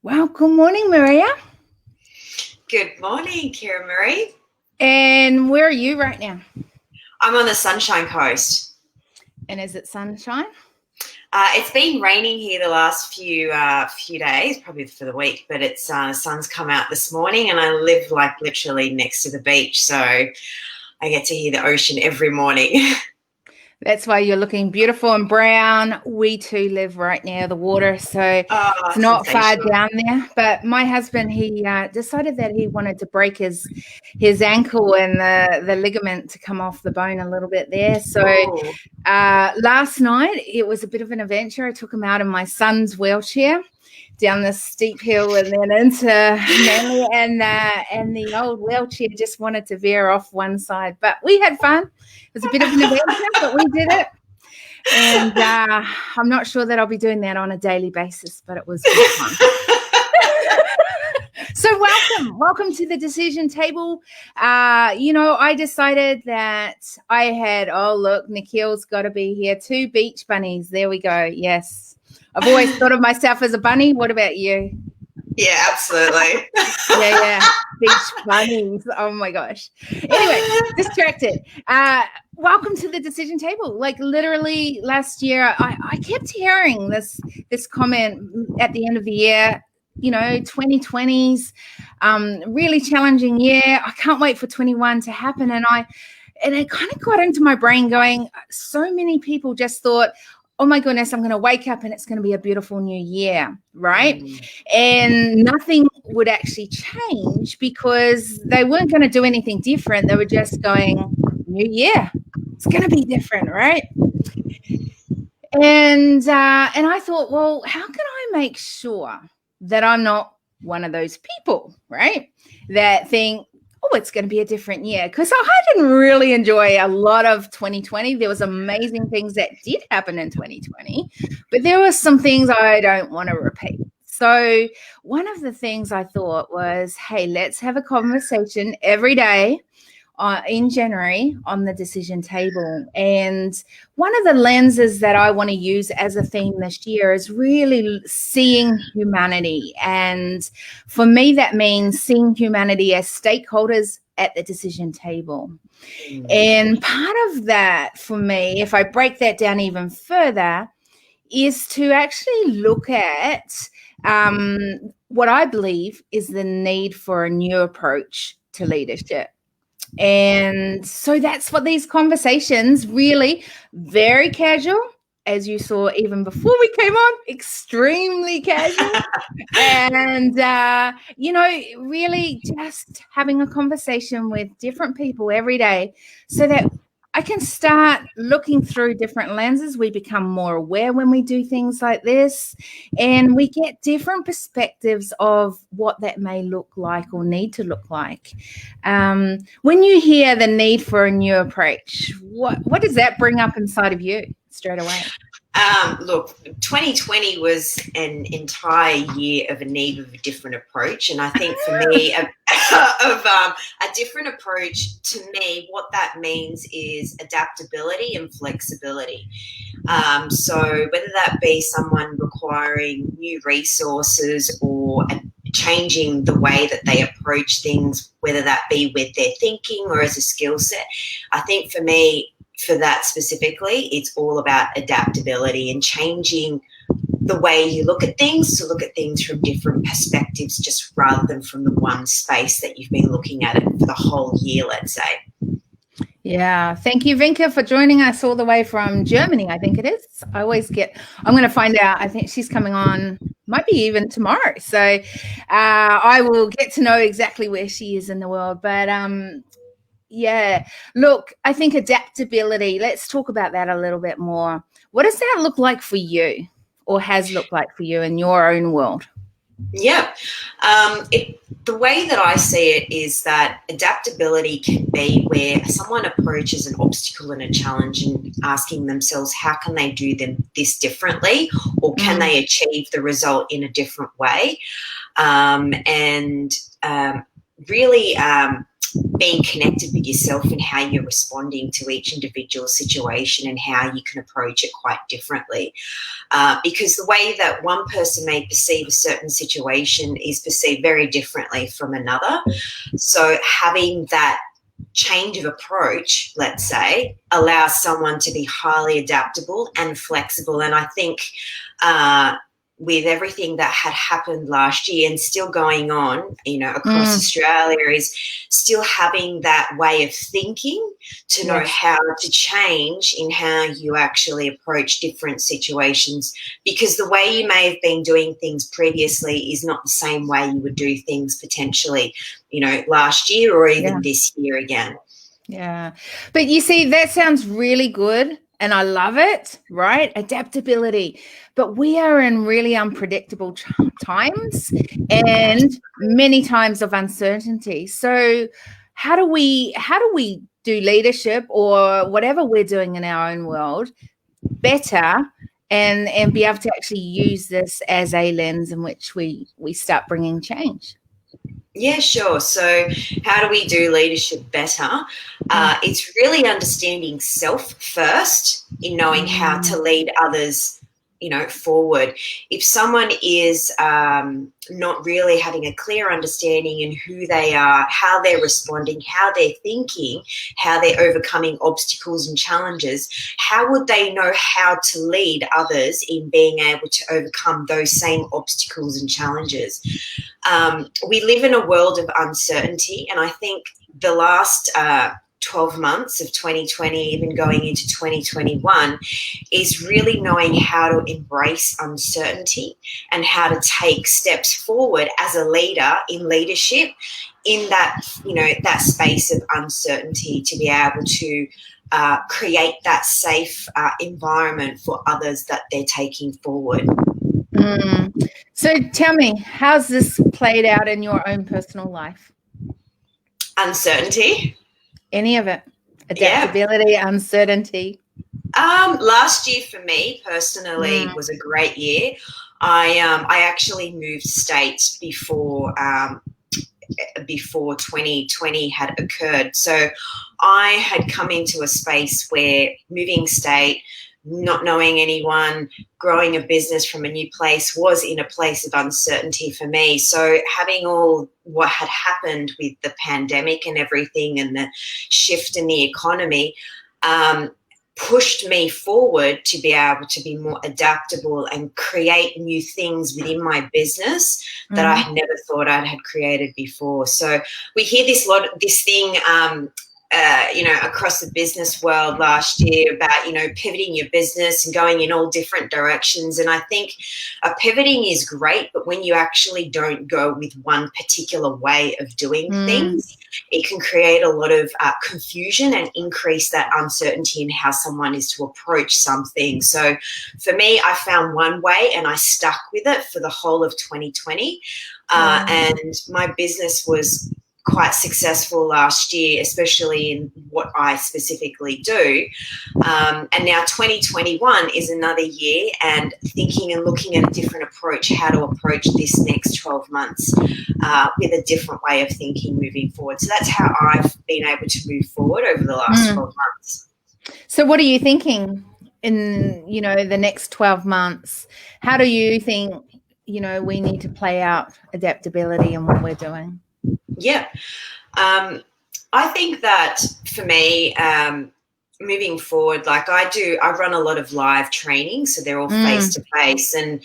Well, good morning, Maria. Good morning, Kiri-Maree. And where are you right now? I'm on the Sunshine Coast. And is it sunshine? It's been raining here the last few days, probably for the week, but it's sun's come out this morning, and I live like literally next to the beach, so I get to hear the ocean every morning. That's why you're looking beautiful and brown. We too live right near the water, so it's not far down there. But my husband, he decided that he wanted to break his ankle and the ligament to come off the bone a little bit there. So last night it was a bit of an adventure. I took him out in my son's wheelchair down this steep hill and then into Manly, and the old wheelchair just wanted to veer off one side. But we had fun. It was a bit of an adventure, but we did it. And I'm not sure that I'll be doing that on a daily basis, but it was good fun. So welcome to the decision table. I decided that I had, look, Nikhil's got to be here. 2 beach bunnies. There we go. Yes. I've always thought of myself as a bunny. What about you? Yeah, absolutely. Yeah. Beach bunnies. Oh my gosh. Anyway, distracted. Welcome to the decision table. Like literally last year, I kept hearing this comment at the end of the year. 2020's really challenging year. I can't wait for 21 to happen. And it kind of got into my brain going, so many people just thought, oh my goodness, I'm going to wake up and it's going to be a beautiful new year, right? And nothing would actually change because they weren't going to do anything different. They were just going, new year, it's going to be different, right? And I thought, well, how can I make sure that I'm not one of those people, right, that think, oh, it's going to be a different year? Because I didn't really enjoy a lot of 2020. There was amazing things that did happen in 2020, but there were some things I don't want to repeat. So one of the things I thought was, hey, let's have a conversation every day in January on the decision table. And one of the lenses that I want to use as a theme this year is really seeing humanity. And for me, that means seeing humanity as stakeholders at the decision table. And part of that for me, if I break that down even further, is to actually look at what I believe is the need for a new approach to leadership. And so that's what these conversations really, very casual, as you saw even before we came on, extremely casual. And, really just having a conversation with different people every day so that I can start looking through different lenses. We become more aware when we do things like this, and we get different perspectives of what that may look like or need to look like. When you hear the need for a new approach, what does that bring up inside of you straight away? Look, 2020 was an entire year of a need of a different approach. And I think for me, a different approach, to me, what that means is adaptability and flexibility. So whether that be someone requiring new resources or changing the way that they approach things, whether that be with their thinking or as a skill set, I think for me, for that specifically, it's all about adaptability and changing the way you look at things, to look at things from different perspectives, just rather than from the one space that you've been looking at it for the whole year, let's say. Yeah. Thank you, Vinka, for joining us all the way from Germany, I think it is. I'm going to find out. I think she's coming on, might be even tomorrow. So I will get to know exactly where she is in the world. But yeah, look, I think adaptability, let's talk about that a little bit more. What does that look like for you, or has looked like for you in your own world? Yeah. The way that I see it is that adaptability can be where someone approaches an obstacle and a challenge and asking themselves, how can they do this differently, or can they achieve the result in a different way? Really being connected with yourself and how you're responding to each individual situation and how you can approach it quite differently. Because the way that one person may perceive a certain situation is perceived very differently from another. So having that change of approach, let's say, allows someone to be highly adaptable and flexible. And I think with everything that had happened last year and still going on, across Australia, is still having that way of thinking to know how to change in how you actually approach different situations, because the way you may have been doing things previously is not the same way you would do things potentially, last year or even this year again. Yeah. But you see, that sounds really good. And I love it, right? Adaptability. But we are in really unpredictable times and many times of uncertainty. So how do we do leadership or whatever we're doing in our own world better and be able to actually use this as a lens in which we start bringing change? Yeah, sure. So how do we do leadership better? It's really understanding self first in knowing how to lead others, forward. If someone is not really having a clear understanding in who they are, how they're responding, how they're thinking, how they're overcoming obstacles and challenges, how would they know how to lead others in being able to overcome those same obstacles and challenges? We live in a world of uncertainty, and I think the last 12 months of 2020, even going into 2021, is really knowing how to embrace uncertainty and how to take steps forward as a leader in leadership in that, that space of uncertainty, to be able to create that safe environment for others that they're taking forward. So tell me, how's this played out in your own personal life? Uncertainty? Any of it? Adaptability, uncertainty? Last year for me personally was a great year. I actually moved state before 2020 had occurred. So I had come into a space where moving state, not knowing anyone, growing a business from a new place was in a place of uncertainty for me. So having all what had happened with the pandemic and everything and the shift in the economy pushed me forward to be able to be more adaptable and create new things within my business that I had never thought I had created before. So we hear this thing across the business world last year about, pivoting your business and going in all different directions. And I think pivoting is great, but when you actually don't go with one particular way of doing things, it can create a lot of confusion and increase that uncertainty in how someone is to approach something. So for me, I found one way and I stuck with it for the whole of 2020. And my business was quite successful last year, especially in what I specifically do. And now 2021 is another year, and thinking and looking at a different approach, how to approach this next 12 months with a different way of thinking moving forward. So that's how I've been able to move forward over the last 12 months. So what are you thinking in, the next 12 months? How do you think, we need to play out adaptability in what we're doing? Yeah. I think that for me, moving forward, like I run a lot of live training, so they're all face-to-face, and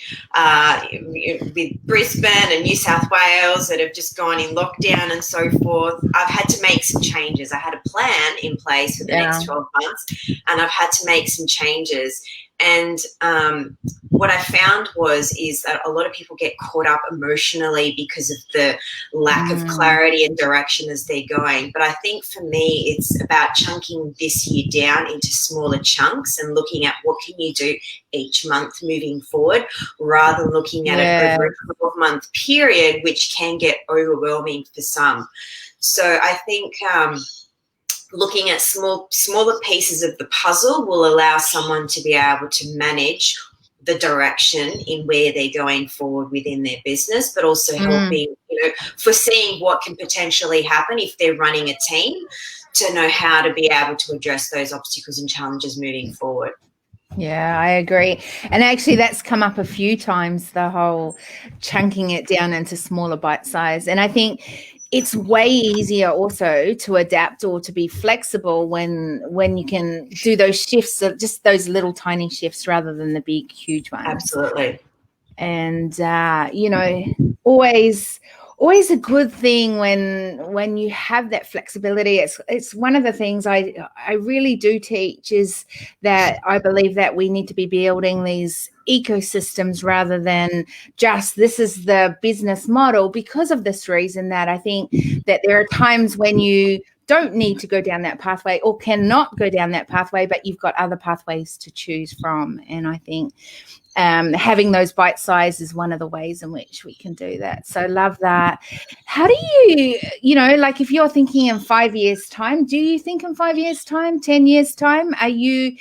with Brisbane and New South Wales that have just gone in lockdown and so forth, I've had to make some changes. I had a plan in place for the next 12 months, and I've had to make some changes. And what I found is that a lot of people get caught up emotionally because of the lack of clarity and direction as they're going. But I think for me, it's about chunking this year down into smaller chunks and looking at what can you do each month moving forward, rather than looking at it over a 12-month period, which can get overwhelming for some. So I think looking at smaller pieces of the puzzle will allow someone to be able to manage the direction in where they're going forward within their business, but also helping, foreseeing what can potentially happen if they're running a team, to know how to be able to address those obstacles and challenges moving forward. Yeah, I agree. And actually that's come up a few times, the whole chunking it down into smaller bite size. And I think it's way easier also to adapt or to be flexible when you can do those shifts, just those little tiny shifts rather than the big, huge ones. Absolutely. And, always a good thing when you have that flexibility. It's one of the things I really do teach, is that I believe that we need to be building these ecosystems rather than just this is the business model, because of this reason, that I think that there are times when you don't need to go down that pathway or cannot go down that pathway, but you've got other pathways to choose from. And I think having those bite size is one of the ways in which we can do that. So love that. How do you like, if you're thinking in 5 years time, do you think in 5 years time, 10 years time, are you,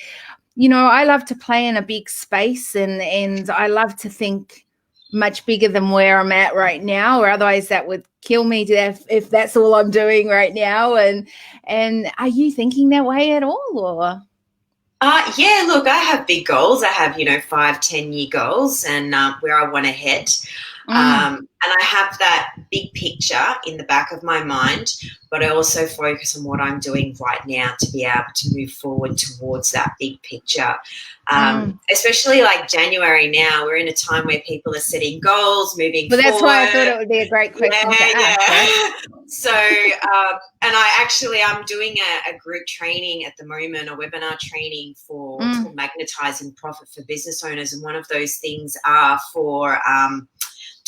I love to play in a big space, and I love to think much bigger than where I'm at right now, or otherwise that would kill me to death if that's all I'm doing right now. And are you thinking that way at all, or? Yeah, look, I have big goals. I have, 5-10 year goals, and where I want to head. And I have that big picture in the back of my mind, but I also focus on what I'm doing right now to be able to move forward towards that big picture. Especially like January now, we're in a time where people are setting goals, moving forward. But that's why I thought it would be a great question to ask. Right? So, and I'm doing a group training at the moment, a webinar training for magnetizing profit for business owners. And one of those things are for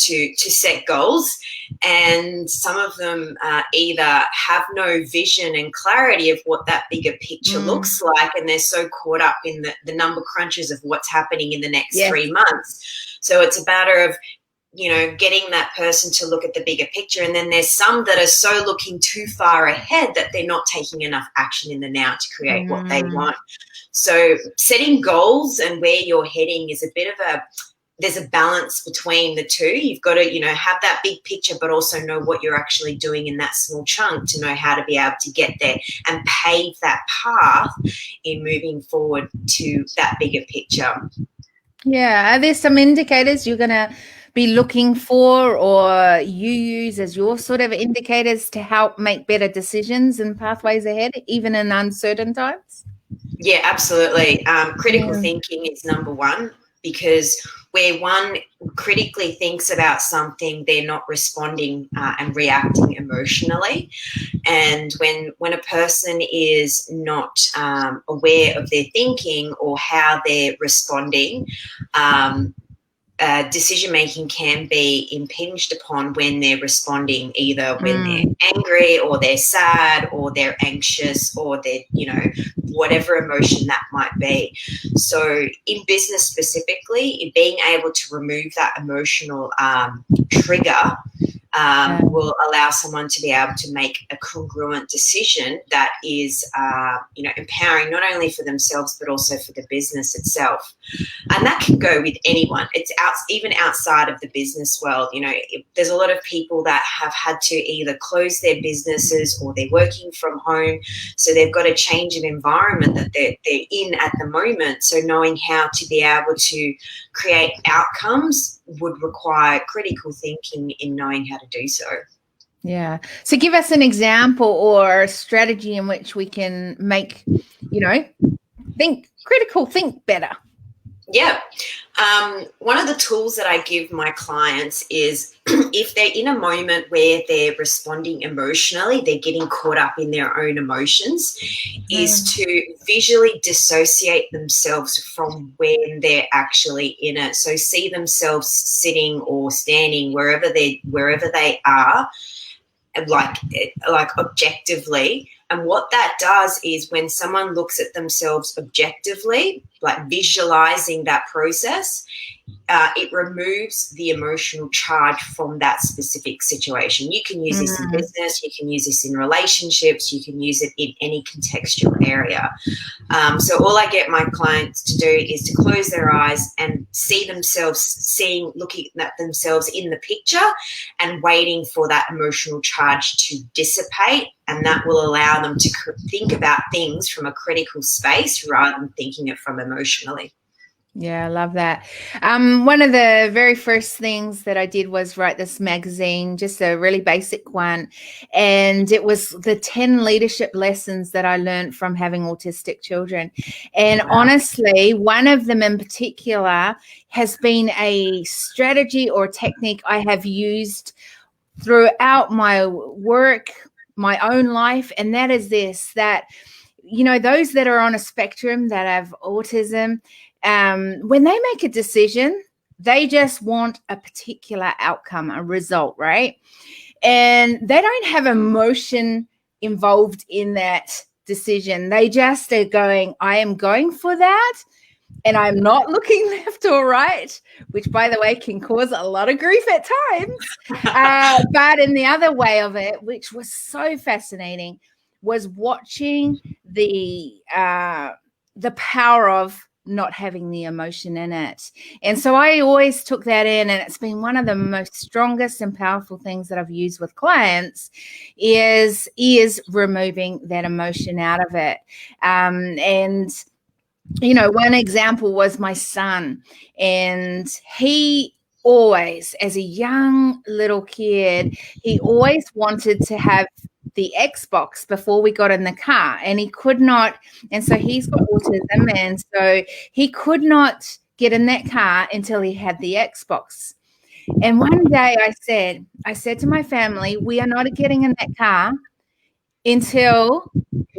to set goals, and some of them either have no vision and clarity of what that bigger picture looks like, and they're so caught up in the number crunches of what's happening in the next 3 months. So it's a matter of getting that person to look at the bigger picture. And then there's some that are so looking too far ahead that they're not taking enough action in the now to create what they want. So setting goals and where you're heading is a bit of there's a balance between the two. You've got to, have that big picture, but also know what you're actually doing in that small chunk to know how to be able to get there and pave that path in moving forward to that bigger picture. Yeah. Are there some indicators you're going to be looking for, or you use as your sort of indicators to help make better decisions and pathways ahead, even in uncertain times? Yeah, absolutely. Critical thinking is number one, because where one critically thinks about something, they're not responding and reacting emotionally. And when a person is not aware of their thinking or how they're responding, decision-making can be impinged upon when they're responding, either when they're angry or they're sad or they're anxious or they're, whatever emotion that might be. So in business specifically, being able to remove that emotional trigger will allow someone to be able to make a congruent decision that is, empowering not only for themselves but also for the business itself. And that can go with anyone. It's even outside of the business world. There's a lot of people that have had to either close their businesses or they're working from home, so they've got a change of environment that they're in at the moment. So knowing how to be able to create outcomes would require critical thinking in knowing how to do so. Yeah. So give us an example or a strategy in which we can make, think better. Yeah. One of the tools that I give my clients is if they're in a moment where they're responding emotionally, they're getting caught up in their own emotions, is to visually dissociate themselves from when they're actually in it. So see themselves sitting or standing wherever they are, like objectively, And what that does is when someone looks at themselves objectively, like visualizing that process, it removes the emotional charge from that specific situation. You can use this in business, you can use this in relationships, you can use it in any contextual area. So all I get my clients to do is to close their eyes and see themselves, looking at themselves in the picture and waiting for that emotional charge to dissipate. And that will allow them to think about things from a critical space rather than thinking it from emotionally. Yeah, I love that. One of the very first things that I did was write this magazine, just a really basic one. And it was the 10 leadership lessons that I learned from having autistic children. And honestly, one of them in particular has been a strategy or technique I have used throughout my work, my own life. And that is this, that, you know, those that are on a spectrum that have autism, when they make a decision, they just want a particular outcome, a result, right? And they don't have emotion involved in that decision. They just are going, I am going for that, and I'm not looking left or right, which, by the way, can cause a lot of grief at times. But in the other way of it, which was so fascinating, was watching the power of not having the emotion in it. And so I always took that in, and it's been one of the most strongest and powerful things that I've used with clients is removing that emotion out of it. And you know, one example was my son, and he always, as a young little kid, he always wanted to have the Xbox before we got in the car, and he could not. And so he's got autism, and so he could not get in that car until he had the Xbox. And one day I said to my family, we are not getting in that car until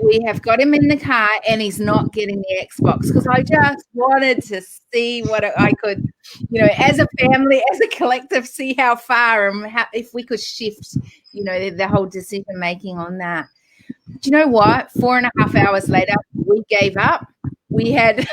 we have got him in the car and he's not getting the Xbox, because I just wanted to see what I could, you know, as a family, as a collective, see how far and if we could shift, you know, the whole decision making on that. Do you know what? 4.5 hours later, we gave up. We had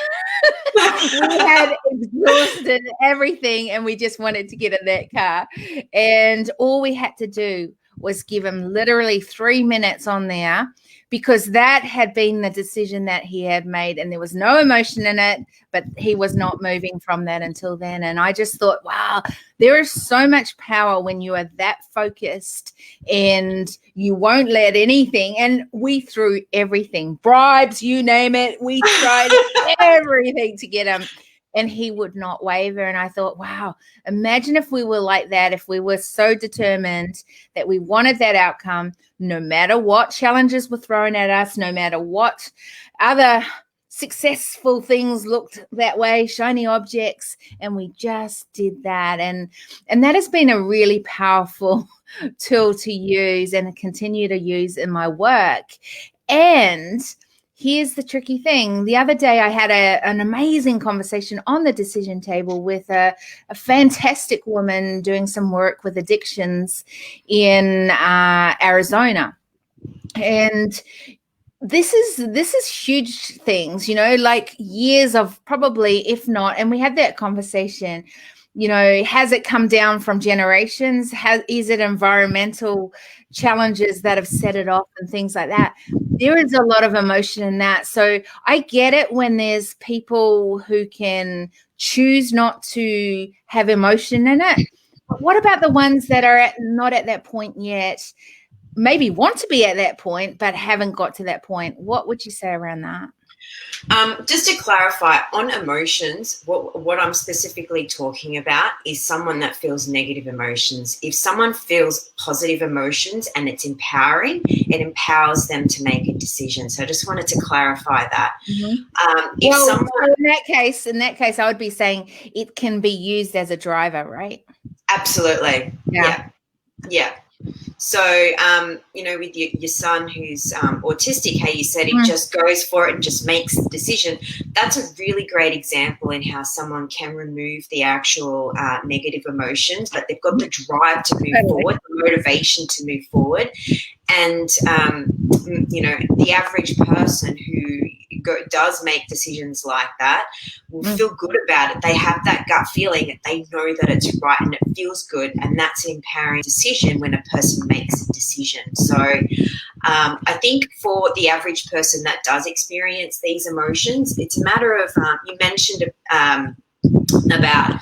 exhausted everything, and we just wanted to get in that car. And all we had to do was give him literally 3 minutes on there, because that had been the decision that he had made, and there was no emotion in it, but he was not moving from that until then. And I just thought, wow, there is so much power when you are that focused and you won't let anything. And we threw everything, bribes, you name it. We tried everything to get him, and he would not waver. And I thought, wow, imagine if we were like that, if we were so determined that we wanted that outcome, no matter what challenges were thrown at us, no matter what other successful things looked that way, shiny objects, and we just did that. And that has been a really powerful tool to use and continue to use in my work. And here's the tricky thing. The other day I had an amazing conversation on the decision table with a fantastic woman doing some work with addictions in Arizona. And this is huge things, you know, like years of probably, if not, and we had that conversation, you know, has it come down from generations? Is it environmental challenges that have set it off and things like that? There is a lot of emotion in that. So I get it when there's people who can choose not to have emotion in it. But what about the ones that are not at that point yet, maybe want to be at that point, but haven't got to that point? What would you say around that? Just to clarify, on emotions, what I'm specifically talking about is someone that feels negative emotions. If someone feels positive emotions and it's empowering, it empowers them to make a decision. So I just wanted to clarify that. Mm-hmm. In that case, I would be saying it can be used as a driver, right? Absolutely. Yeah. So, with your son who's autistic, how you said he just goes for it and just makes the decision. That's a really great example in how someone can remove the actual negative emotions, but they've got the drive to move forward, the motivation to move forward. And, the average person who does make decisions like that will feel good about it. They have that gut feeling that they know that it's right and it feels good, and that's an empowering decision when a person makes a decision. So I think for the average person that does experience these emotions, it's a matter of you mentioned about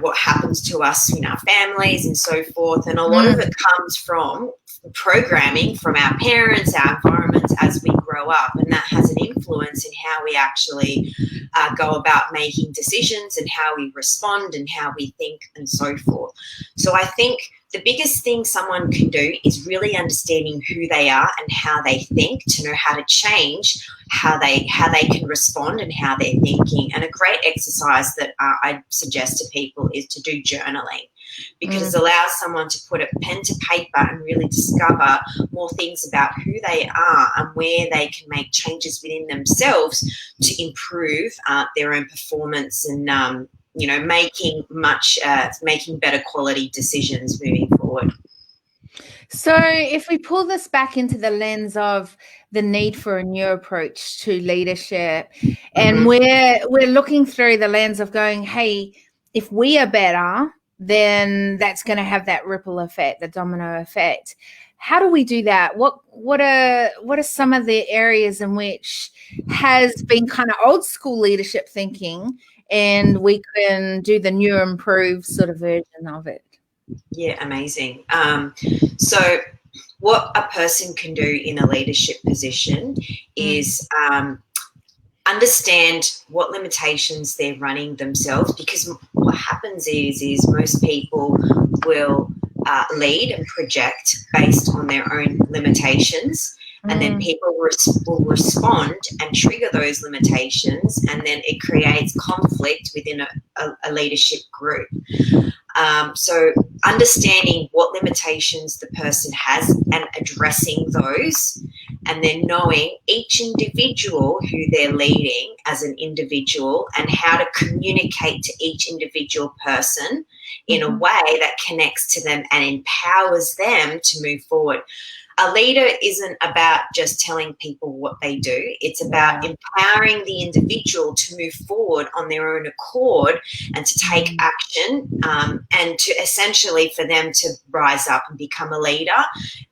what happens to us in our families and so forth, and a lot of it comes from programming from our parents, our environments as we grow up, and that has an influence in how we actually go about making decisions and how we respond and how we think and so forth. So I think the biggest thing someone can do is really understanding who they are and how they think, to know how to change how they can respond and how they're thinking. And a great exercise that I suggest to people is to do journaling, because it allows someone to put a pen to paper and really discover more things about who they are and where they can make changes within themselves to improve their own performance and making better quality decisions moving forward. So if we pull this back into the lens of the need for a new approach to leadership, and we're looking through the lens of going, hey, if we are better, then that's going to have that ripple effect, the domino effect. How do we do that? What are some of the areas in which has been kind of old school leadership thinking, and we can do the new improved sort of version of it? Yeah, amazing. So what a person can do in a leadership position is understand what limitations they're running themselves, because what happens is most people will lead and project based on their own limitations, and then people will respond and trigger those limitations, and then it creates conflict within a leadership group. So understanding what limitations the person has and addressing those, and then knowing each individual who they're leading as an individual and how to communicate to each individual person in a way that connects to them and empowers them to move forward. A leader isn't about just telling people what they do. It's about empowering the individual to move forward on their own accord and to take action, and to essentially for them to rise up and become a leader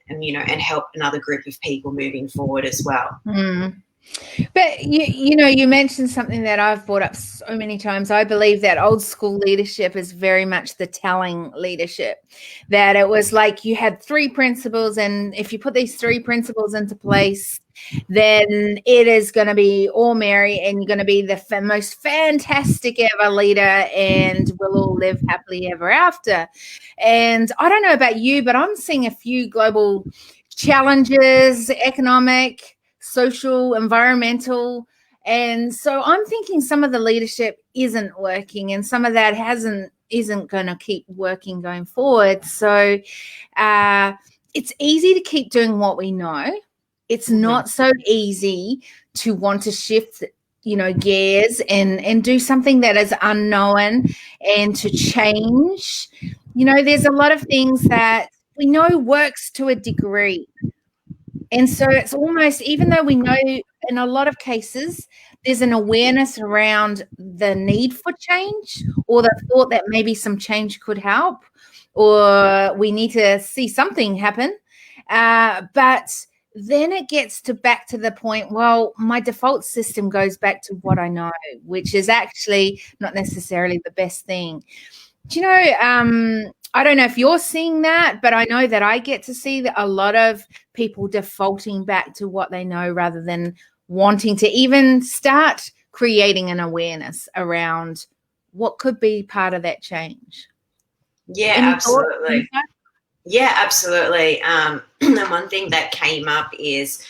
and, and help another group of people moving forward as well. But you mentioned something that I've brought up so many times. I believe that old school leadership is very much the telling leadership, that it was like you had 3 principles, and if you put these 3 principles into place, then it is going to be all merry and you're going to be the most fantastic ever leader, and we'll all live happily ever after. And I don't know about you, but I'm seeing a few global challenges, economic, social, environmental. And so I'm thinking some of the leadership isn't working, and some of that isn't going to keep working going forward. So it's easy to keep doing what we know. It's not so easy to want to shift, gears and do something that is unknown and to change. There's a lot of things that we know works to a degree. And so it's almost, even though we know in a lot of cases there's an awareness around the need for change, or the thought that maybe some change could help, or we need to see something happen. But then it gets back to the point, well, my default system goes back to what I know, which is actually not necessarily the best thing. Do you know, I don't know if you're seeing that, but I know that I get to see that a lot of people defaulting back to what they know rather than wanting to even start creating an awareness around what could be part of that change. Yeah, absolutely. Yeah, absolutely. The one thing that came up is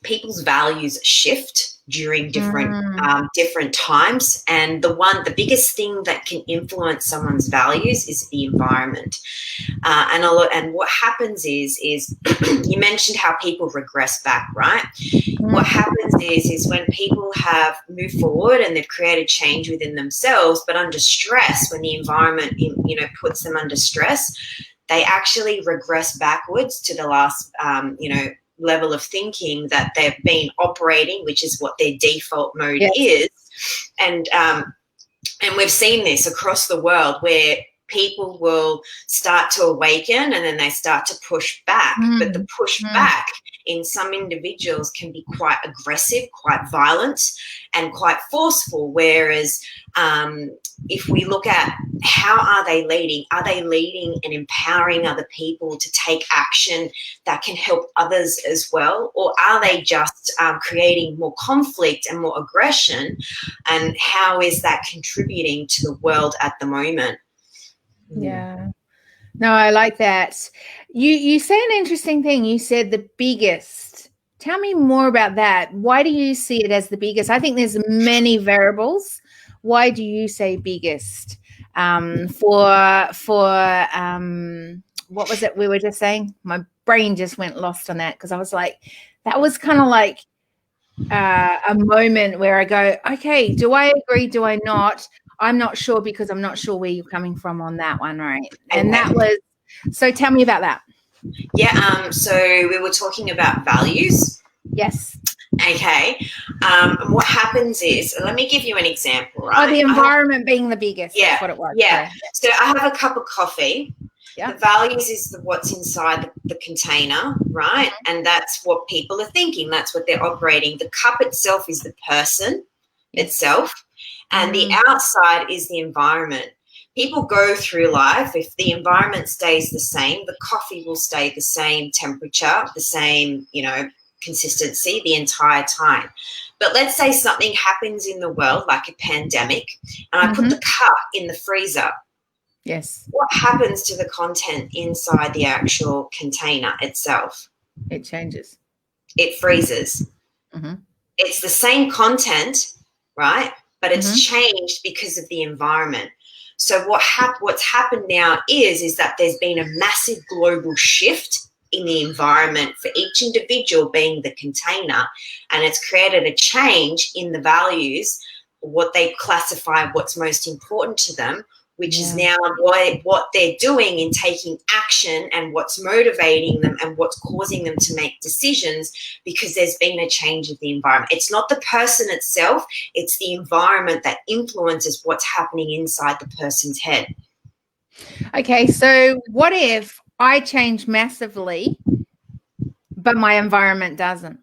people's values shift during different times. And the biggest thing that can influence someone's values is the environment. And what happens is you mentioned how people regress back, right? What happens is when people have moved forward and they've created change within themselves, but under stress, when the environment, puts them under stress, they actually regress backwards to the last, level of thinking that they've been operating, which is what their default mode is. And we've seen this across the world where people will start to awaken and then they start to push back. But the push back in some individuals can be quite aggressive, quite violent, and quite forceful. Whereas if we look at how are they leading and empowering other people to take action that can help others as well? Or are they just creating more conflict and more aggression? And how is that contributing to the world at the moment? Yeah. No, I like that. You say an interesting thing. You said the biggest. Tell me more about that. Why do you see it as the biggest? I think there's many variables. Why do you say biggest? For what was it we were just saying? My brain just went lost on that because I was like, that was kind of like a moment where I go, okay, do I agree? Do I not? I'm not sure because I'm not sure where you're coming from on that one, right? And that was, so tell me about that. Yeah, so we were talking about values. Yes. Okay. What happens is, let me give you an example, right? Oh, the environment being the biggest. Yeah. That's what it was. Yeah. So I have a cup of coffee. Yeah. The values is what's inside the container, right? And that's what people are thinking. That's what they're operating. The cup itself is the person itself. And the outside is the environment. People go through life. If the environment stays the same, the coffee will stay the same temperature, the same, consistency the entire time. But let's say something happens in the world, like a pandemic, and I put the cup in the freezer. Yes. What happens to the content inside the actual container itself? It changes. It freezes. It's the same content, right? But it's changed because of the environment. So what's happened now is that there's been a massive global shift in the environment for each individual being the container, and it's created a change in the values, what they classify what's most important to them, which is now what they're doing in taking action and what's motivating them and what's causing them to make decisions, because there's been a change of the environment. It's not the person itself, it's the environment that influences what's happening inside the person's head. Okay, so what if I change massively, but my environment doesn't?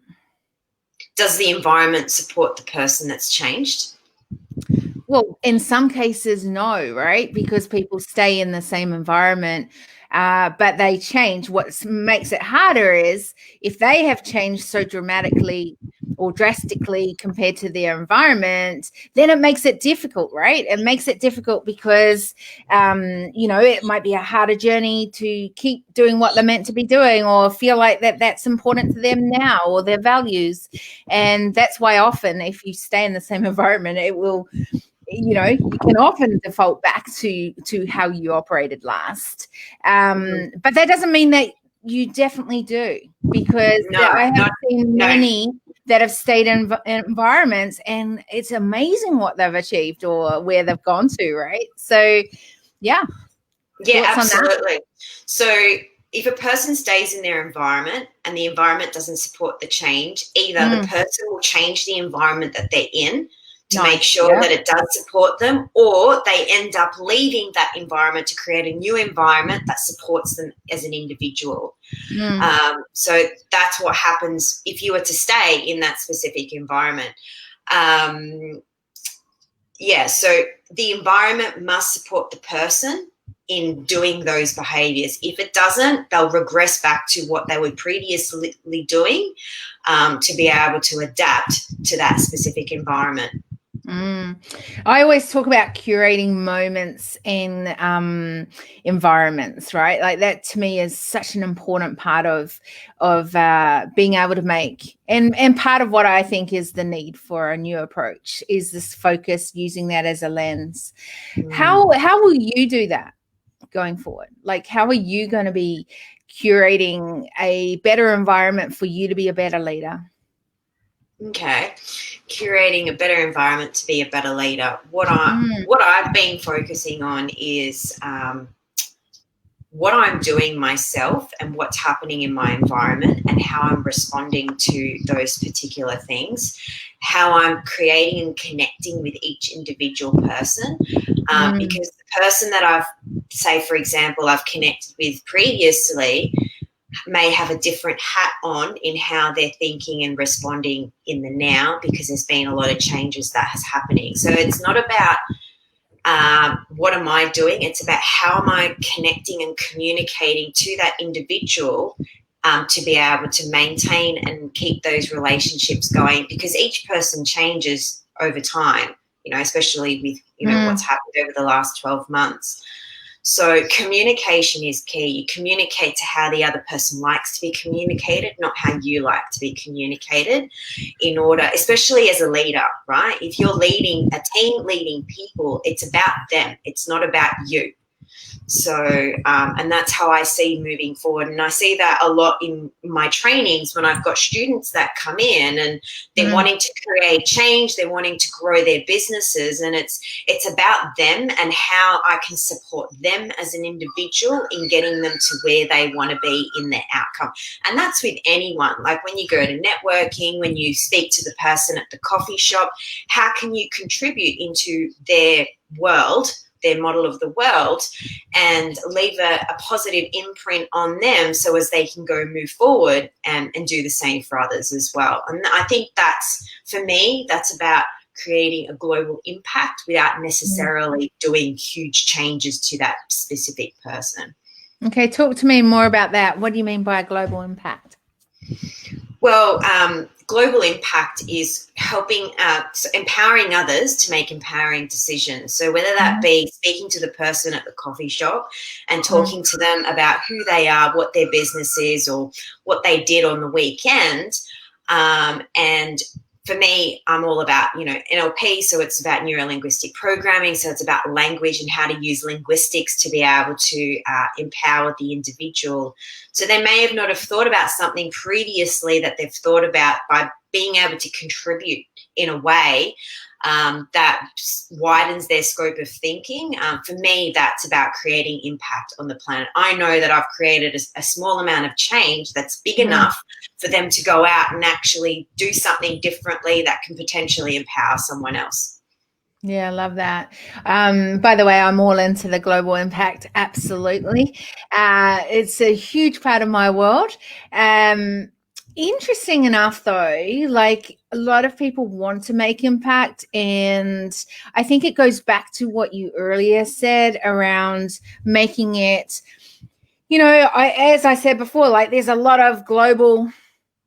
Does the environment support the person that's changed? Well, in some cases, no, right? Because people stay in the same environment, but they change. What makes it harder is if they have changed so dramatically or drastically compared to their environment, then it makes it difficult, right? It makes it difficult because, it might be a harder journey to keep doing what they're meant to be doing or feel like that's important to them now or their values. And that's why often if you stay in the same environment, it will... you can often default back to how you operated last. But that doesn't mean that you definitely do, because I have seen many that have stayed in environments and it's amazing what they've achieved or where they've gone to, right? So, yeah. Yeah, absolutely. So if a person stays in their environment and the environment doesn't support the change, either the person will change the environment that they're in to make sure that it does support them, or they end up leaving that environment to create a new environment that supports them as an individual. So that's what happens if you were to stay in that specific environment. So the environment must support the person in doing those behaviors. If it doesn't, they'll regress back to what they were previously doing to be able to adapt to that specific environment. Mm. I always talk about curating moments in environments, right? Like that to me is such an important part of being able to make and part of what I think is the need for a new approach is this focus, using that as a lens. Mm. How will you do that going forward? Like, how are you going to be curating a better environment for you to be a better leader? Okay, curating a better environment to be a better leader. Mm, What I've been focusing on is what I'm doing myself and what's happening in my environment and how I'm responding to those particular things, how I'm creating and connecting with each individual person. mm, Because the person that say, for example, I've connected with previously may have a different hat on in how they're thinking and responding in the now, because there's been a lot of changes that has happening. So it's not about what am I doing? It's about how am I connecting and communicating to that individual to be able to maintain and keep those relationships going, because each person changes over time, especially with, what's mm. happened over the last 12 months. So communication is key. You communicate to how the other person likes to be communicated, not how you like to be communicated, in order, especially as a leader, right? If you're leading a team, leading people, it's about them. It's not about you. So, and that's how I see moving forward. And I see that a lot in my trainings when I've got students that come in and they're wanting to create change, they're wanting to grow their businesses, and it's about them and how I can support them as an individual in getting them to where they want to be in their outcome. And that's with anyone. Like when you go to networking, when you speak to the person at the coffee shop, how can you contribute into their world, their model of the world, and leave a positive imprint on them so as they can go move forward and do the same for others as well. And I think that's, for me, that's about creating a global impact without necessarily doing huge changes to that specific person. Okay, talk to me more about that. What do you mean by a global impact? Well, global impact is helping, empowering others to make empowering decisions. So whether that be speaking to the person at the coffee shop and talking to them about who they are, what their business is, or what they did on the weekend, and for me, I'm all about, NLP, so it's about neuro-linguistic programming, so it's about language and how to use linguistics to be able to empower the individual. So they may have not have thought about something previously that they've thought about by being able to contribute in a way that widens their scope of thinking. For me, that's about creating impact on the planet. I know that I've created a small amount of change that's big enough for them to go out and actually do something differently that can potentially empower someone else. Yeah, I love that. By the way, I'm all into the global impact. Absolutely. It's a huge part of my world. Interesting enough, though, like a lot of people want to make impact. And I think it goes back to what you earlier said around making it, as I said before, like there's a lot of global,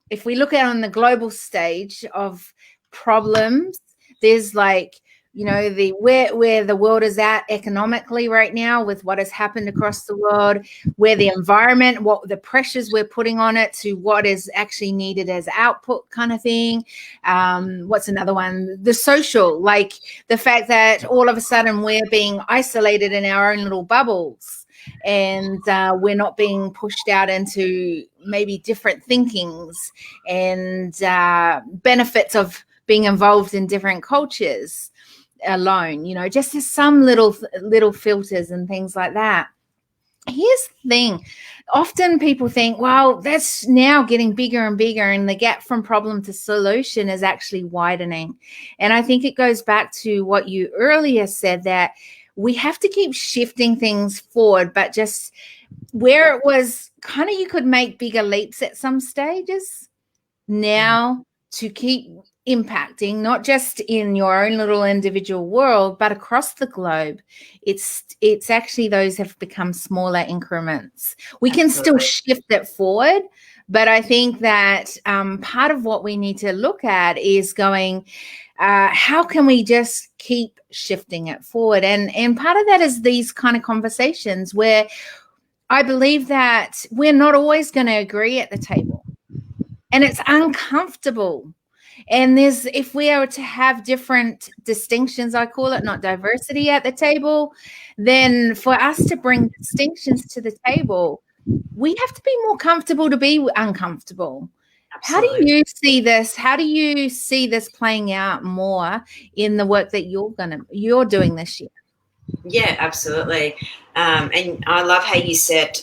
if we look at on the global stage of problems, there's like, the where the world is at economically right now with what has happened across the world, where the environment, what the pressures we're putting on it to what is actually needed as output kind of thing. What's another one? The social, like the fact that all of a sudden we're being isolated in our own little bubbles, and we're not being pushed out into maybe different thinkings and benefits of being involved in different cultures alone, just as some little filters and things like that. Here's the thing. Often people think, well, that's now getting bigger and bigger, and the gap from problem to solution is actually widening. And I think it goes back to what you earlier said, that we have to keep shifting things forward, but just where it was kind of you could make bigger leaps at some stages now to keep impacting, not just in your own little individual world, but across the globe. It's actually those have become smaller increments. We can still shift it forward, But I think that part of what we need to look at is going, how can we just keep shifting it forward? And part of that is these kind of conversations where I believe that we're not always going to agree at the table, and it's uncomfortable. And if we are to have different distinctions, I call it, not diversity at the table, then for us to bring distinctions to the table, we have to be more comfortable to be uncomfortable. Absolutely. How do you see this? How do you see this playing out more in the work that you're doing this year? Yeah, absolutely. And I love how you said,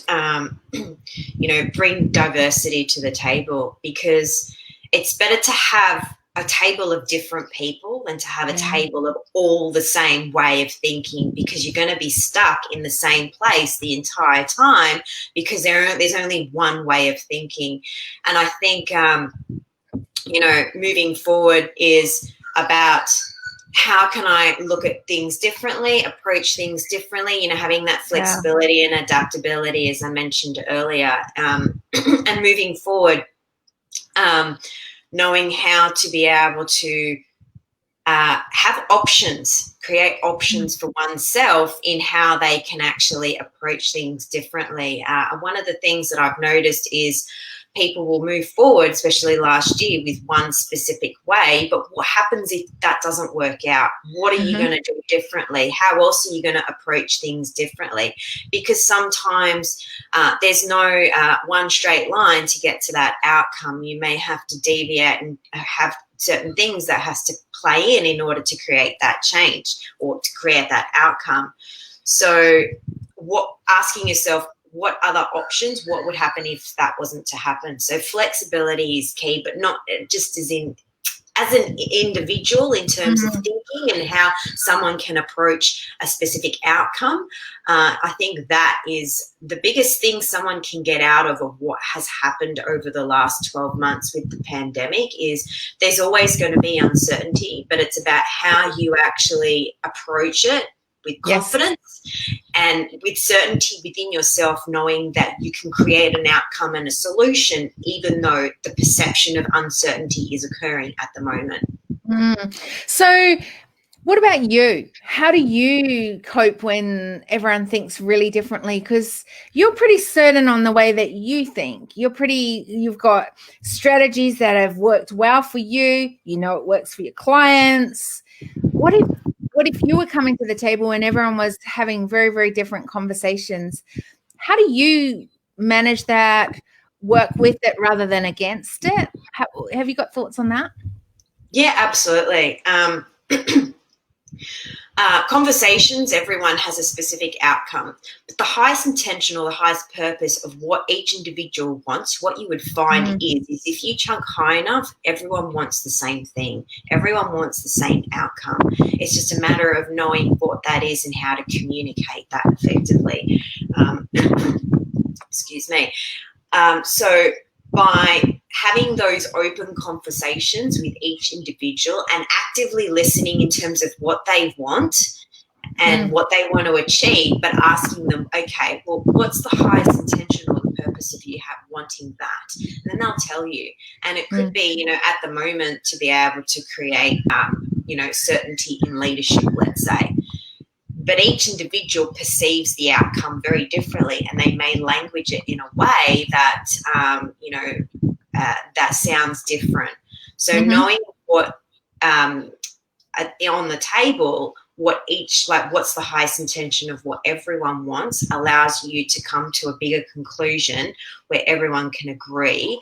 bring diversity to the table, because it's better to have a table of different people than to have a table of all the same way of thinking, because you're going to be stuck in the same place the entire time because there's only one way of thinking. And I think, moving forward is about how can I look at things differently, approach things differently, having that flexibility and adaptability, as I mentioned earlier, and moving forward, knowing how to be able to have options, create options for oneself in how they can actually approach things differently. One of the things that I've noticed is people will move forward, especially last year, with one specific way. But what happens if that doesn't work out? What are you going to do differently? How else are you going to approach things differently? Because sometimes there's no one straight line to get to that outcome. You may have to deviate and have certain things that has to play in order to create that change or to create that outcome. So asking yourself, what other options, what would happen if that wasn't to happen? So flexibility is key, but not just as an individual in terms of thinking and how someone can approach a specific outcome. I think that is the biggest thing someone can get out of what has happened over the last 12 months with the pandemic is there's always going to be uncertainty, but it's about how you actually approach it with confidence and with certainty within yourself, knowing that you can create an outcome and a solution, even though the perception of uncertainty is occurring at the moment. So what about you? How do you cope when everyone thinks really differently? Because you're pretty certain on the way that you think. You've got strategies that have worked well for you. You know it works for your clients. What if you were coming to the table and everyone was having very, very different conversations? How do you manage that, work with it rather than against it? Have you got thoughts on that? Yeah, absolutely. Conversations, everyone has a specific outcome, but the highest intention or the highest purpose of what each individual wants, what you would find is if you chunk high enough, everyone wants the same thing. Everyone wants the same outcome. It's just a matter of knowing what that is and how to communicate that effectively. Excuse me. So by having those open conversations with each individual and actively listening in terms of what they want and what they want to achieve, but asking them, okay, well, what's the highest intention or the purpose of you wanting that? And then they'll tell you. And it could be, at the moment to be able to create, certainty in leadership, let's say. But each individual perceives the outcome very differently, and they may language it in a way that, that sounds different. So knowing what on the table, what's the highest intention of what everyone wants allows you to come to a bigger conclusion where everyone can agree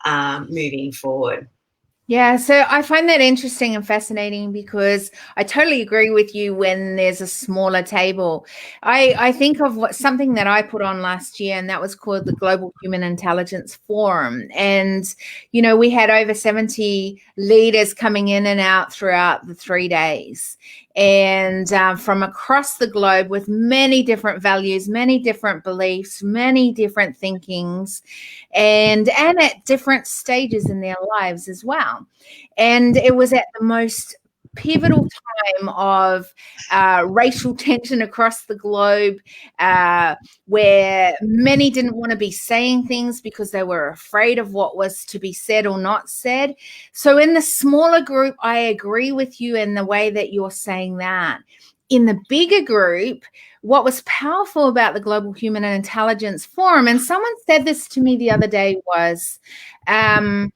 moving forward. Yeah, so I find that interesting and fascinating because I totally agree with you when there's a smaller table. I think of something that I put on last year, and that was called the Global Human Intelligence Forum. And, we had over 70 leaders coming in and out throughout the 3 days. And from across the globe with many different values, many different beliefs, many different thinkings, and at different stages in their lives as well. And it was at the most pivotal time of racial tension across the globe, where many didn't want to be saying things because they were afraid of what was to be said or not said. So in the smaller group, I agree with you in the way that you're saying that. In the bigger group, what was powerful about the Global Human and Intelligence Forum, and someone said this to me the other day, was that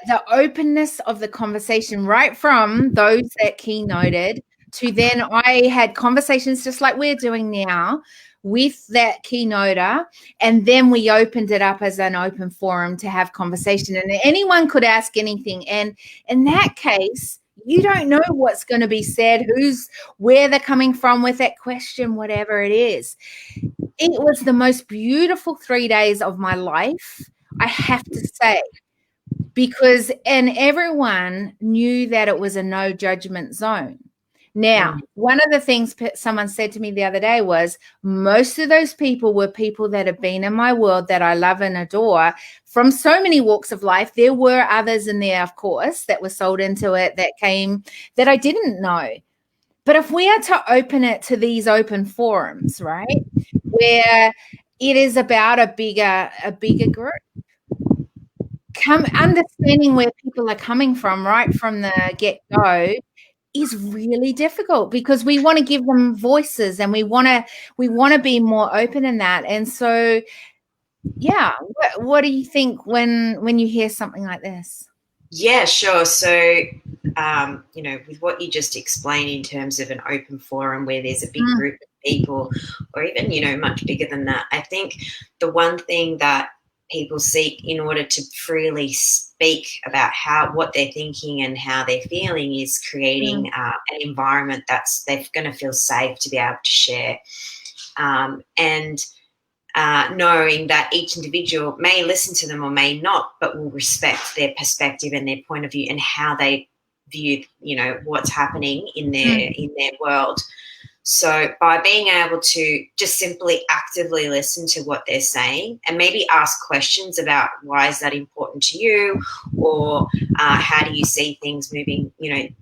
the openness of the conversation, right from those that keynoted to then I had conversations just like we're doing now with that keynoter, and then we opened it up as an open forum to have conversation, and anyone could ask anything. And in that case, you don't know what's going to be said, where they're coming from with that question, whatever it is. It was the most beautiful 3 days of my life, I have to say, because everyone knew that it was a no judgment zone. Now, one of the things someone said to me the other day was most of those people were people that have been in my world that I love and adore from so many walks of life. There were others in there, of course, that were sold into it, that came, that I didn't know. But if we are to open it to these open forums, right, where it is about a bigger group, understanding where people are coming from right from the get-go is really difficult, because we want to give them voices and we want to be more open in that. And so, yeah, what do you think when you hear something like this? Yeah, sure. So, with what you just explained in terms of an open forum where there's a big group of people, or even, much bigger than that, I think the one thing that people seek in order to freely speak about what they're thinking and how they're feeling is creating an environment that's they're going to feel safe to be able to share, and knowing that each individual may listen to them or may not, but will respect their perspective and their point of view and how they view, what's happening in their world. So by being able to just simply actively listen to what they're saying and maybe ask questions about why is that important to you, or how do you see things moving,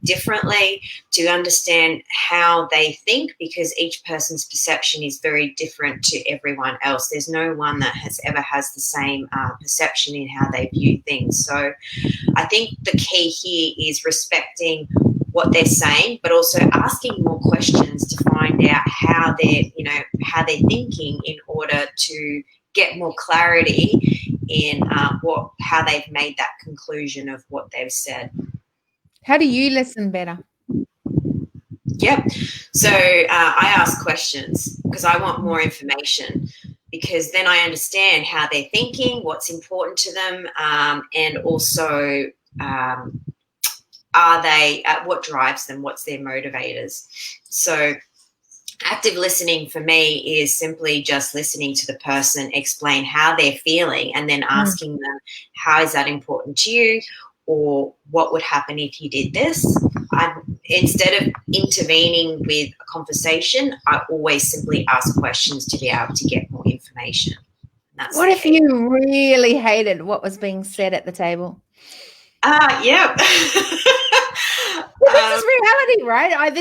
differently, to understand how they think, because each person's perception is very different to everyone else. There's no one that has the same perception in how they view things. So I think the key here is respecting what they're saying, but also asking more questions to find out how they're thinking in order to get more clarity in how they've made that conclusion of what they've said. How do you listen better? Yep. So I ask questions because I want more information, because then I understand how they're thinking, what's important to them, and also what drives them, what's their motivators. So active listening for me is simply just listening to the person explain how they're feeling, and then asking them, how is that important to you, or what would happen if you did this? Instead of intervening with a conversation, I always simply ask questions to be able to get more information. What if you really hated what was being said at the table? Yeah. This is reality, right?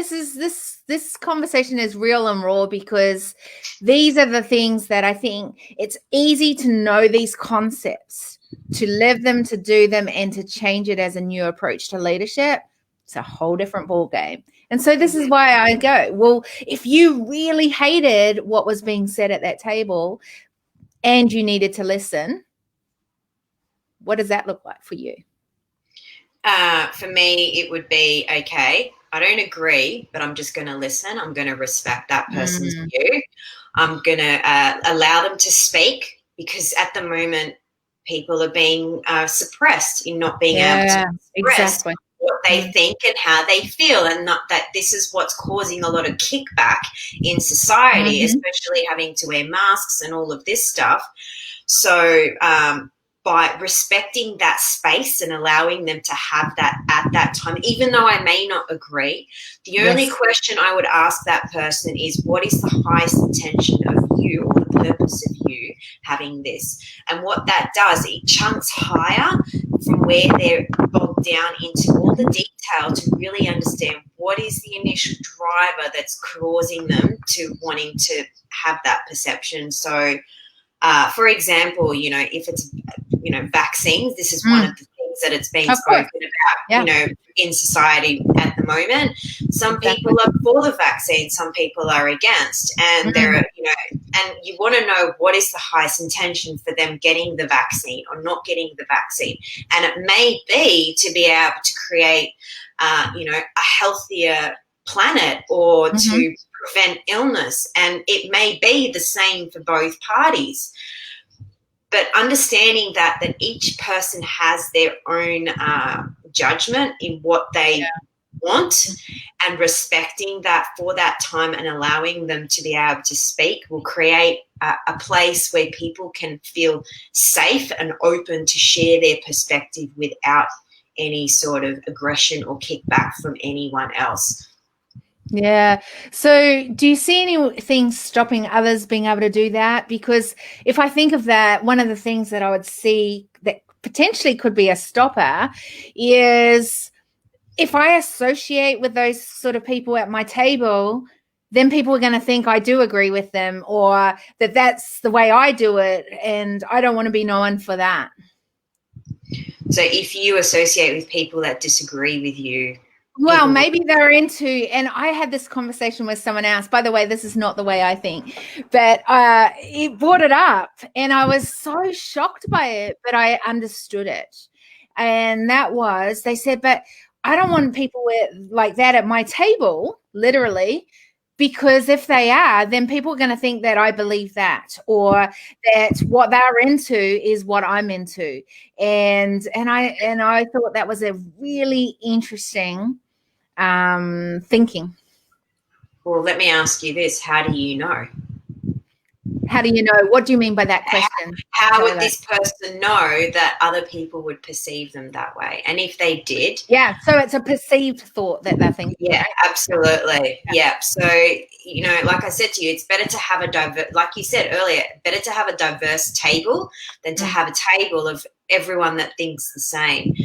This conversation is real and raw, because these are the things that I think it's easy to know these concepts, to live them, to do them, and to change it as a new approach to leadership. It's a whole different ballgame. And so this is why I go, well, if you really hated what was being said at that table and you needed to listen, what does that look like for you? For me, it would be, okay, I don't agree, but I'm just going to listen. I'm going to respect that person's view. I'm going to allow them to speak, because at the moment, people are being suppressed in not being able to express what they think and how they feel, and not that this is what's causing a lot of kickback in society, especially having to wear masks and all of this stuff. So by respecting that space and allowing them to have that at that time, even though I may not agree, the only question I would ask that person is, what is the highest intention of you, or the purpose of you having this? And what that does, it chunks higher from where they're bogged down into all the detail to really understand what is the initial driver that's causing them to wanting to have that perception. So, for example, if it's, vaccines, this is one of the things that it's been spoken about, in society at the moment. Some people are for the vaccine, some people are against, and there are, and you want to know what is the highest intention for them getting the vaccine or not getting the vaccine. And it may be to be able to create, a healthier planet or to prevent illness. And it may be the same for both parties. But understanding that each person has their own judgment in what they want, and respecting that for that time and allowing them to be able to speak will create a place where people can feel safe and open to share their perspective without any sort of aggression or kickback from anyone else. Yeah. So do you see anything stopping others being able to do that? Because if I think of that, one of the things that I would see that potentially could be a stopper is if I associate with those sort of people at my table, then people are going to think I do agree with them, or that that's the way I do it, and I don't want to be known for that. So if you associate with people that disagree with you, well, maybe they're into, and I had this conversation with someone else. By the way, this is not the way I think, but it brought it up, and I was so shocked by it, but I understood it. And that was, they said, but I don't want people like that at my table, literally, because if they are, then people are going to think that I believe that, or that what they're into is what I'm into. And I thought that was a really interesting thinking. Well, let me ask you this. How do you know? How do you know? What do you mean by that question? How would this person know that other people would perceive them that way? And if they did? Yeah, so it's a perceived thought that they're thinking. Yeah, absolutely. Yeah. So, like I said to you, it's better to have like you said earlier, better to have a diverse table than to have a table of everyone that thinks the same.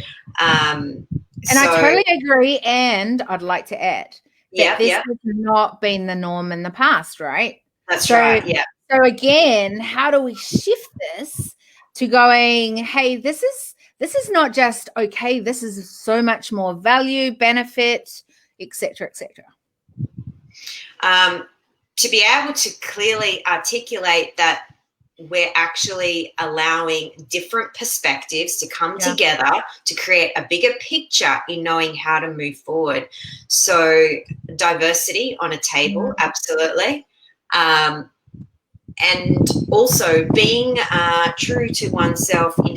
And I totally agree. And I'd like to add that this has not been the norm in the past, right? That's right. Yeah. So again, how do we shift this to going, hey, this is not just okay, this is so much more value, benefit, et cetera, et cetera. To be able to clearly articulate that we're actually allowing different perspectives to come together to create a bigger picture in knowing how to move forward. So diversity on a table, absolutely. And also being true to oneself in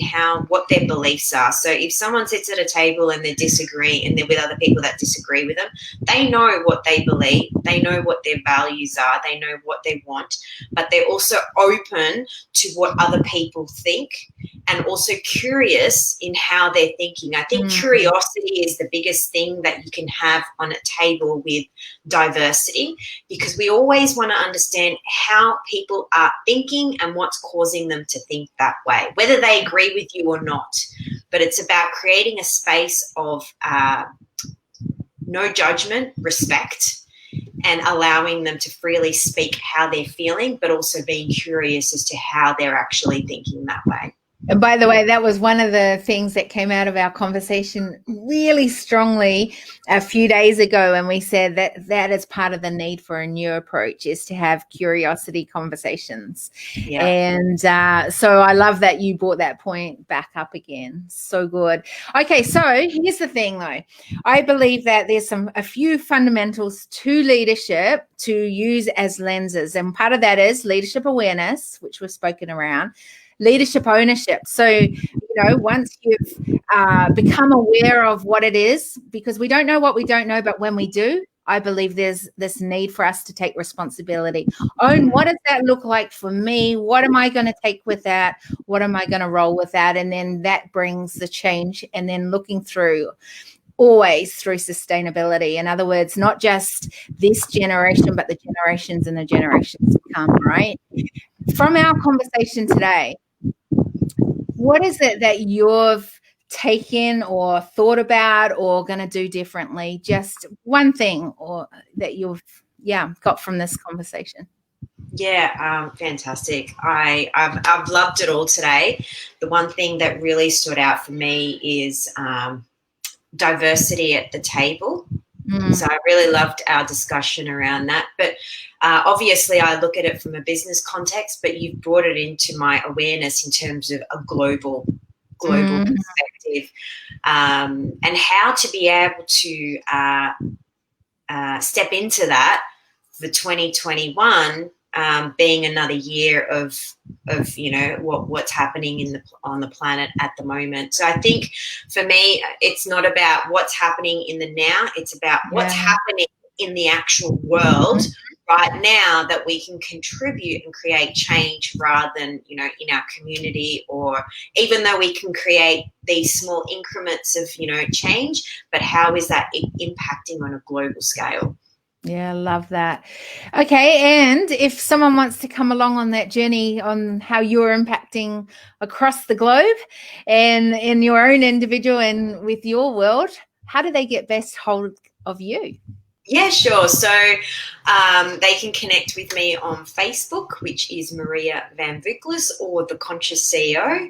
what their beliefs are. So if someone sits at a table and they disagree and they're with other people that disagree with them, they know what they believe, they know what their values are, they know what they want, but they're also open to what other people think and also curious in how they're thinking. I think curiosity is the biggest thing that you can have on a table with diversity, because we always want to understand how people are thinking and what's causing them to think that way, whether they agree with you or not. But it's about creating a space of no judgment, respect, and allowing them to freely speak how they're feeling, but also being curious as to how they're actually thinking that way. And by the way, that was one of the things that came out of our conversation really strongly a few days ago. And we said that is part of the need for a new approach, is to have curiosity conversations. Yeah. And so I love that you brought that point back up again. So good. Okay, so here's the thing, though. I believe that there's a few fundamentals to leadership to use as lenses. And part of that is leadership awareness, which we've spoken around. Leadership ownership. So, once you've become aware of what it is, because we don't know what we don't know, but when we do, I believe there's this need for us to take responsibility. Own, what does that look like for me? What am I going to take with that? What am I going to roll with that? And then that brings the change. And then looking through, always through sustainability. In other words, not just this generation, but the generations and the generations to come, right? From our conversation today, what is it that you've taken or thought about or going to do differently? Just one thing or that you've got from this conversation. Yeah, fantastic. I've loved it all today. The one thing that really stood out for me is diversity at the table. So I really loved our discussion around that. But obviously I look at it from a business context, but you've brought it into my awareness in terms of a global perspective, and how to be able to step into that for 2021, being another year of what's happening on the planet at the moment. So I think for me, it's not about what's happening in the now, it's about what's happening in the actual world right now that we can contribute and create change rather than, in our community, or even though we can create these small increments of, change, but how is that impacting on a global scale? Yeah, I love that. Okay, and if someone wants to come along on that journey on how you're impacting across the globe and in your own individual and with your world, how do they get best hold of you? Yeah, sure. So they can connect with me on Facebook, which is Maria Van Vuklis, or The Conscious CEO,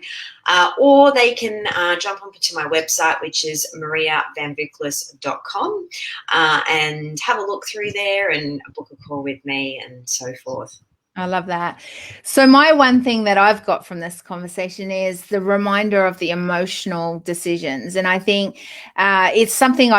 or they can jump onto my website, which is mariavanvuklis.com, and have a look through there and book a call with me and so forth. I love that. So my one thing that I've got from this conversation is the reminder of the emotional decisions. And I think it's something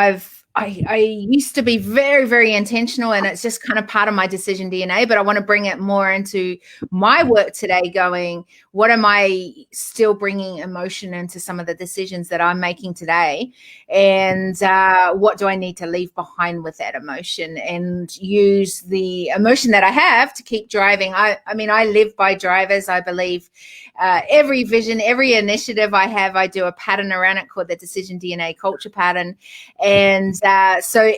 I used to be very, very intentional, and it's just kind of part of my decision DNA, but I want to bring it more into my work today, going, what am I still bringing emotion into some of the decisions that I'm making today? And what do I need to leave behind with that emotion and use the emotion that I have to keep driving? I mean, I live by drivers. I believe every vision, every initiative I have, I do a pattern around it called the Decision DNA Culture Pattern. And so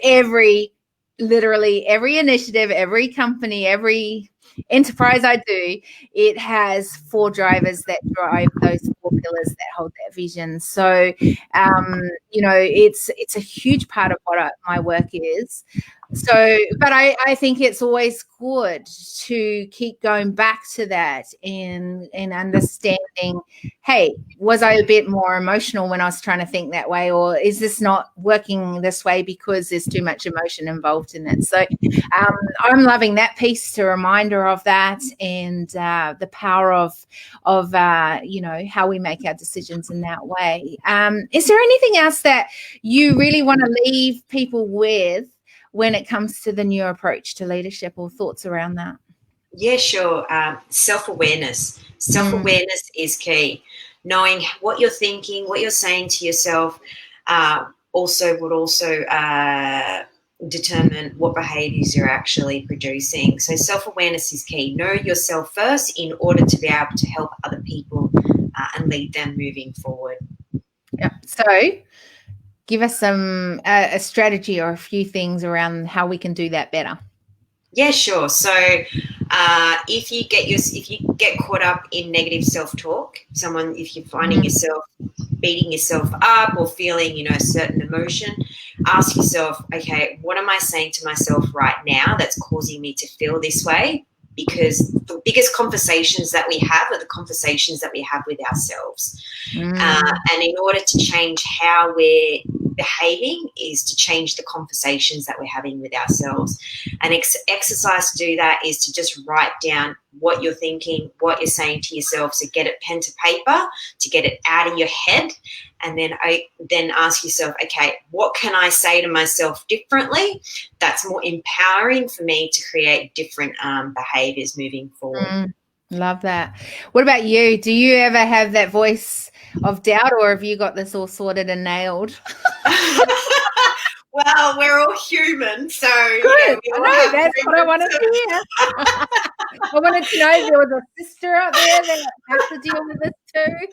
literally every initiative, every company, every enterprise I do, it has 4 drivers that drive those 4 pillars that hold that vision. So, it's a huge part of what my work is. So, but I think it's always good to keep going back to that and understanding, hey, was I a bit more emotional when I was trying to think that way, or is this not working this way because there's too much emotion involved in it? So I'm loving that piece, a reminder of that, and the power of how we make our decisions in that way. Is there anything else that you really want to leave people with when it comes to the new approach to leadership, or thoughts around that? Yeah, sure. Self-awareness. Self-awareness is key. Knowing what you're thinking, what you're saying to yourself, would determine what behaviors you're actually producing. So self-awareness is key. Know yourself first in order to be able to help other people and lead them moving forward. Yeah. So give us a strategy or a few things around how we can do that better. Yeah, sure. So if you get caught up in negative self-talk, if you're finding yourself beating yourself up or feeling, a certain emotion, ask yourself, okay, what am I saying to myself right now that's causing me to feel this way? Because the biggest conversations that we have are the conversations that we have with ourselves. And in order to change how we're behaving is to change the conversations that we're having with ourselves. And exercise to do that is to just write down what you're thinking, what you're saying to yourself. So get it pen to paper, to get it out of your head, and then ask yourself, okay, what can I say to myself differently that's more empowering for me to create different behaviors moving forward? Love that. What about you? Do you ever have that voice of doubt, or have you got this all sorted and nailed? Well, we're all human, so good. That's what I wanted to hear. I wanted to know if there was a sister out there that has to deal with this too.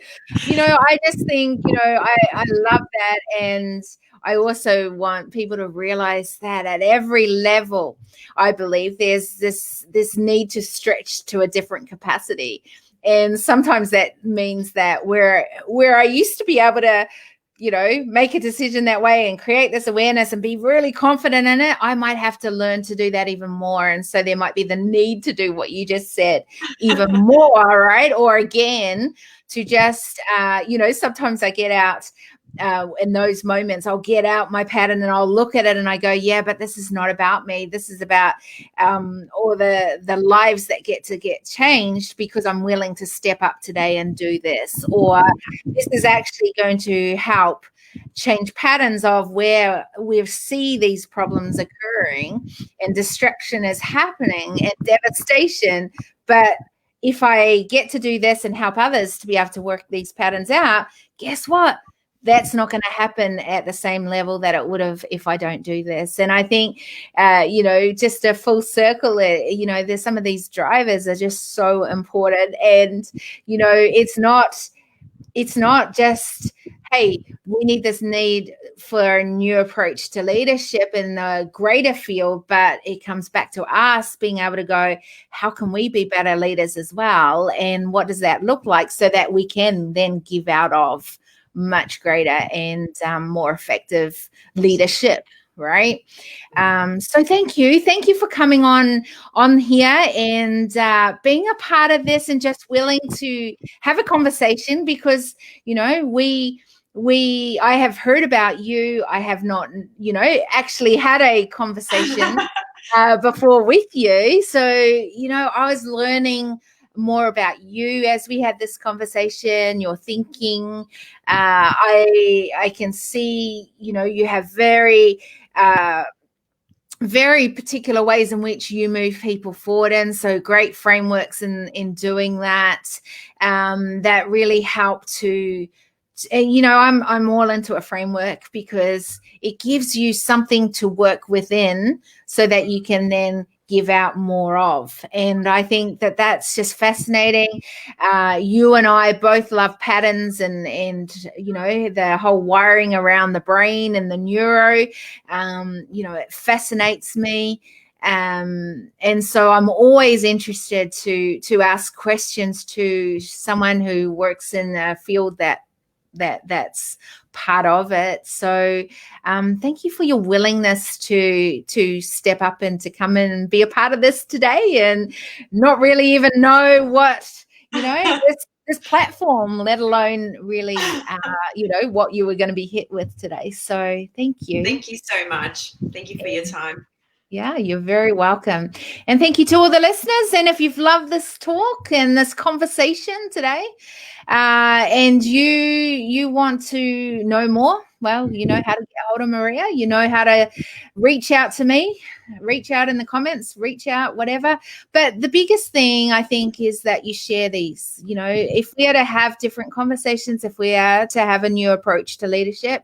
I just think, I love that, and I also want people to realize that at every level, I believe there's this need to stretch to a different capacity. And sometimes that means that where I used to be able to make a decision that way and create this awareness and be really confident in it, I might have to learn to do that even more. And so there might be the need to do what you just said even more, right? Or again, to just, sometimes I get out in those moments, I'll get out my pattern and I'll look at it and I go, yeah, but this is not about me. This is about all the lives that get changed because I'm willing to step up today and do this. Or this is actually going to help change patterns of where we see these problems occurring and distraction is happening and devastation. But if I get to do this and help others to be able to work these patterns out, guess what? That's not going to happen at the same level that it would have if I don't do this. And I think, just a full circle, there's some of these drivers are just so important. And, it's not just, hey, we need this need for a new approach to leadership in the greater field, but it comes back to us being able to go, how can we be better leaders as well? And what does that look like so that we can then give out of much greater and more effective leadership, right? So thank you for coming on here and being a part of this and just willing to have a conversation, because I have heard about you. I have not actually had a conversation before with you, so I was learning more about you as we had this conversation, your thinking. I can see, you have very particular ways in which you move people forward. And so great frameworks in doing that, that really help to, I'm all into a framework because it gives you something to work within so that you can then give out more of. And I think that that's just fascinating. You and I both love patterns and the whole wiring around the brain and the neuro. It fascinates me. And so I'm always interested to ask questions to someone who works in a field that's part of it. So thank you for your willingness to step up and to come in and be a part of this today, and not really even know what this platform, let alone really what you were going to be hit with today. So thank you so much. Thank you for your time. Yeah, you're very welcome. And thank you to all the listeners. And if you've loved this talk and this conversation today, and you want to know more, well, you know how to get hold of Maria. You know how to reach out to me, reach out in the comments, reach out, whatever. But the biggest thing, I think, is that you share these. If we are to have different conversations, if we are to have a new approach to leadership,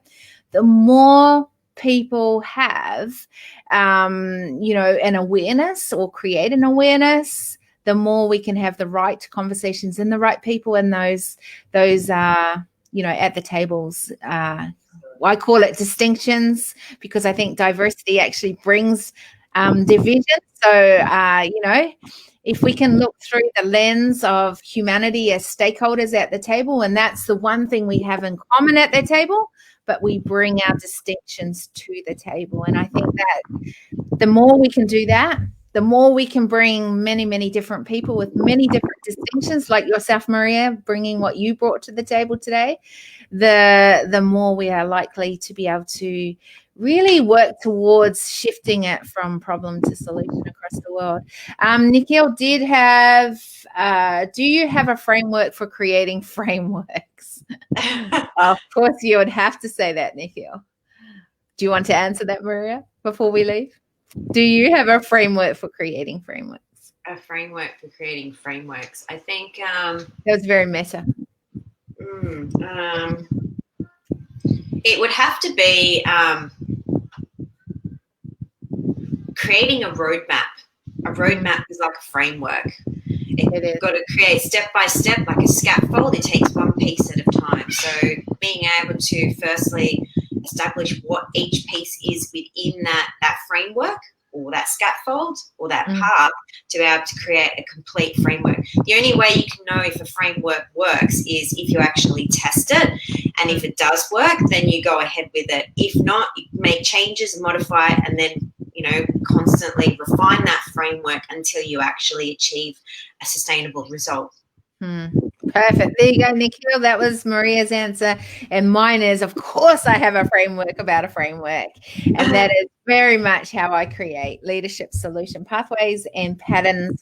the more people have an awareness or create an awareness, the more we can have the right conversations and the right people and those at the tables. I call it distinctions because I think diversity actually brings division. So if we can look through the lens of humanity as stakeholders at the table, and that's the one thing we have in common at the table, but we bring our distinctions to the table. And I think that the more we can do that, the more we can bring many, many different people with many different distinctions, like yourself, Maria, bringing what you brought to the table today, the more we are likely to be able to really work towards shifting it from problem to solution across the world. Nikhil did have, do you have a framework for creating frameworks? Of course, you would have to say that, Nikhil. Do you want to answer that, Maria, before we leave? Do you have a framework for creating frameworks? A framework for creating frameworks. I think that was very meta. It would have to be creating a roadmap. A roadmap is like a framework. You've got to create step by step, like a scaffold. It takes one piece at a time. So being able to firstly establish what each piece is within that framework, or that scaffold or that path to be able to create a complete framework. The only way you can know if a framework works is if you actually test it, and if it does work, then you go ahead with it. If not, you make changes, modify it, and then constantly refine that framework until you actually achieve a sustainable result. Perfect. There you go, Nikhil. That was Maria's answer. And mine is, of course, I have a framework about a framework. And that is very much how I create leadership solution pathways and patterns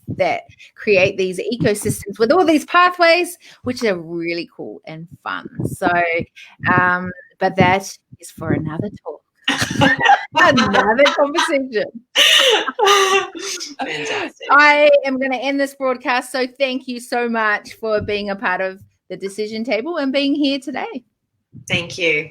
that create these ecosystems with all these pathways, which are really cool and fun. So, but that is for another talk. Another conversation. Fantastic. I am going to end this broadcast. So thank you so much for being a part of the decision table and being here today. Thank you.